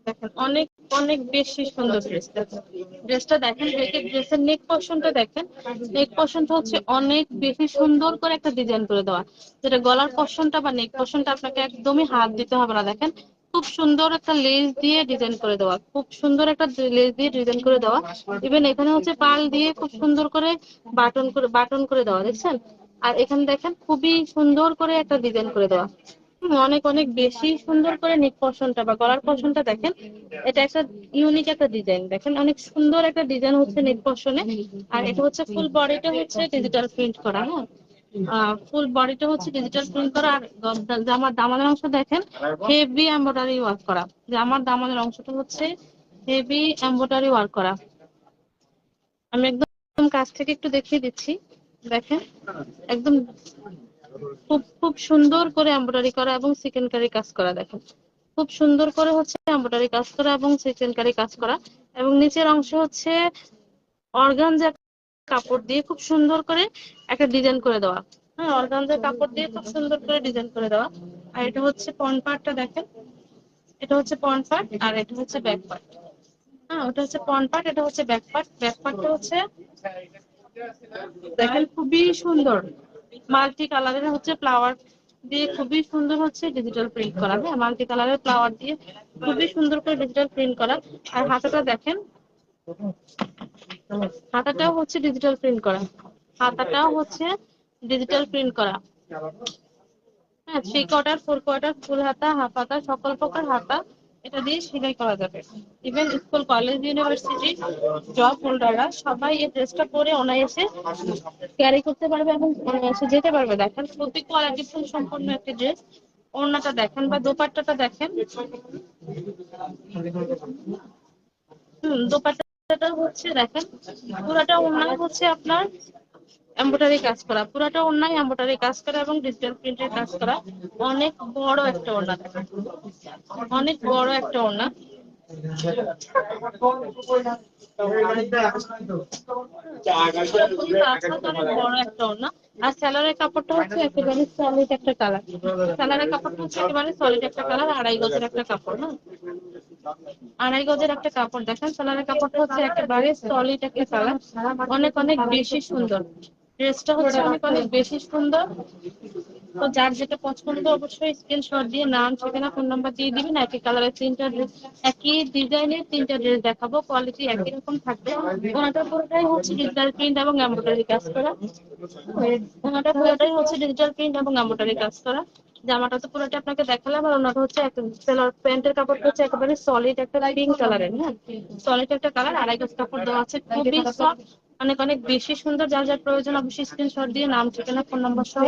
দেখেন অনেক অনেক বেশি সুন্দর ড্রেসটা। ড্রেসটা দেখেন, ড্রেসের নেক পোর্শনটা দেখেন। নেক পোর্শনটা হচ্ছে অনেক বেশি সুন্দর করে একটা ডিজাইন করে দেওয়া, যেটা গলার পোর্শনটা বা নেক পোর্শনটা আপনাকে একদমই হাত দিতে হবে না। দেখেন খুব সুন্দর একটা লেস দিয়ে ডিজাইন করে দেওয়া, খুব সুন্দর একটা লেস দিয়ে ডিজাইন করে দেওয়া। ইভেন এখানে হচ্ছে পাল দিয়ে খুব সুন্দর করে বাটন করে দেওয়া, দেখছেন? আর এখানে দেখেন খুবই সুন্দর করে একটা ডিজাইন করে দেওয়া। অনেক অনেক বেশি সুন্দর করে নেক পোর্শনটা বা গলার পোর্শনটা দেখেন। এটা একটা ইউনিক একটা ডিজাইন, দেখেন অনেক সুন্দর একটা ডিজাইন হচ্ছে নেক পোর্শনে। আর এটা হচ্ছে ফুল বডিটা হচ্ছে ডিজিটাল প্রিন্ট করা, হ্যাঁ। ফুল বডিটা হচ্ছে ডিজিটাল প্রিন্ট করা। আর জামার দামানের অংশ দেখেন হেভি এমব্রয়ডারি ওয়ার্ক করা। জামার দামানের অংশটা হচ্ছে হেভি এমব্রয়ডারি ওয়ার্ক করা। আমি একদম কাছ থেকে একটু দেখিয়ে দিচ্ছি, দেখেন একদম খুব খুব সুন্দর করে এমব্রয়ডারি করা এবং সিকোয়েন্সারি কাজ করা। দেখেন খুব সুন্দর করে হচ্ছে এমব্রয়ডারি কাজ করা এবং সিকোয়েন্সারি কাজ করা। এবং নিচের অংশ হচ্ছে অর্গানজা কাপড় দিয়ে খুব সুন্দর করে একটা ডিজাইন করে দেওয়া। হ্যাঁ, অর্গানজা কাপড় দিয়ে খুব সুন্দর করে ডিজাইন করে দেওয়া। আর এটা হচ্ছে ফ্রন্ট পার্টটা দেখেন, এটা হচ্ছে ফ্রন্ট পার্ট আর এটা হচ্ছে ব্যাক পার্ট। হ্যাঁ, ওটা হচ্ছে ফ্রন্ট পার্ট, এটা হচ্ছে ব্যাক পার্ট। ব্যাক পার্টটা হচ্ছে দেখেন খুবই সুন্দর মাল্টি কালারের হচ্ছে ফ্লাওয়ার দিয়ে খুবই সুন্দর হচ্ছে ডিজিটাল প্রিন্ট করা। হ্যাঁ, মাল্টি কালারের ফ্লাওয়ার দিয়ে খুবই সুন্দর করে ডিজিটাল প্রিন্ট করা। আর হাতাটা দেখেন, হাতাটাও হচ্ছে ডিজিটাল প্রিন্ট করা। হাতাটাও হচ্ছে ডিজিটাল প্রিন্ট করা। হ্যাঁ, 3/4, 4/4, ফুল হাতা, হাফ হাতা, সকল প্রকার হাতা এটা দিয়ে সেলাই করা যাবে। Even school, college, university, job হোল্ডাররা সবাই এই ড্রেসটা পরে অনায়াসে ক্যারি করতে পারবে এবং অনায়াসে যেতে পারবে। দেখেন খুবই কোয়ালিটিফুল সম্পন্ন একটি ড্রেস। ওড়নাটা দেখেন বা দোপাট্টাটা দেখেন। দোপাট্টাটা হচ্ছে দেখেন পুরাটা ওড়না হচ্ছে আপনার এমব্রয়ডারি কাজ করা, পুরাটা ওড়নায় এমব্রয়ডারি কাজ করা এবং ডিজিটাল প্রিন্টের কাজ করা। অনেক বড় একটা ওড়না দেখেন, অনেক বড় একটা ওড়না। অনেক বড় একটা ওড়না। আর স্যালোয়ারের কাপড়টা হচ্ছে একেবারে সলিড একটা কালার। স্যালোয়ারের কাপড়টা হচ্ছে একেবারে সলিড একটা কালার, 2.5 গজের একটা কাপড়। হ্যাঁ, 2.5 গজের একটা কাপড়। দেখেন স্যালোয়ারের কাপড়টা হচ্ছে একেবারে সলিড একটা কালার, অনেক অনেক বেশি সুন্দর। ড্রেসটা হচ্ছে অনেক অনেক বেশি সুন্দর। তো যার যেটা পছন্দ অবশ্যই স্ক্রিনশট দিয়ে নাম, ঠিকানা, ফোন নাম্বার দিয়ে দিবেন। একই কালারের 3টা ড্রেস, একই ডিজাইনের 3টা ড্রেস দেখাবো, কোয়ালিটি একই রকম থাকবে। ওনাটা পুরোটাই হচ্ছে ডিজিটাল প্রিন্ট এবং এমব্রয়ডারি কাজ করা। ওনাটা পুরোটাই হচ্ছে ডিজিটাল প্রিন্ট এবং এমব্রয়ডারি কাজ করা। জামাটা তো পুরোটা আপনাকে দেখালাম। আর ওনাটা হচ্ছে সেলর প্যান্টের কাপড়টা হচ্ছে একেবারে সলিড একটা পিঙ্ক কালারের। হ্যাঁ, সলিড একটা কালার, 2.5 গজ কাপড় দেওয়া আছে, খুবই সফট, অনেক অনেক বেশি সুন্দর। যার যার প্রয়োজন অবশ্যই স্ক্রিনশট দিয়ে নাম, ঠিকানা, ফোন নাম্বার সহ